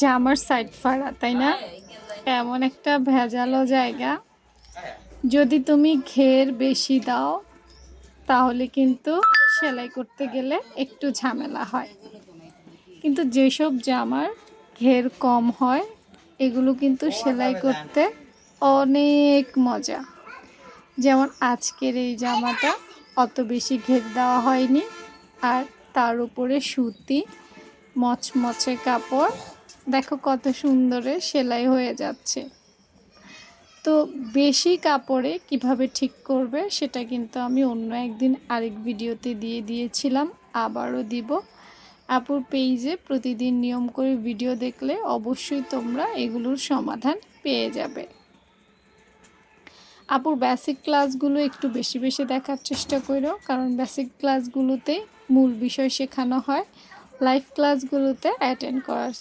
জামার সাইড ফাড়া, তাই না? এমন একটা ভেজালো জায়গা, যদি তুমি ঘের বেশি দাও তাহলে কিন্তু সেলাই করতে গেলে একটু ঝামেলা হয়। কিন্তু যেসব জামার ঘের কম হয় এগুলো কিন্তু সেলাই করতে অনেক মজা। যেমন আজকের এই জামাটা অত বেশি ঘের দেওয়া হয়নি, আর তার উপরে সুতি মচমচে কাপড়, দেখো কত সুন্দরে সেলাই হয়ে যাচ্ছে। তো বেশি কাপড়ে কিভাবে ঠিক করবে সেটা কিন্তু আমি অন্য একদিন আরেক ভিডিওতে দিয়ে দিয়েছিলাম, আবারও দিব। আপুর পেজে প্রতিদিন নিয়ম করে ভিডিও দেখলে অবশ্যই তোমরা এগুলোর সমাধান পেয়ে যাবে। আপুর বেসিক ক্লাসগুলো একটু বেশি বেশি দেখার চেষ্টা করো, কারণ বেসিক ক্লাসগুলোতে মূল বিষয় শেখানো হয়, লাইভ ক্লাসগুলোতে অ্যাটেন্ড করার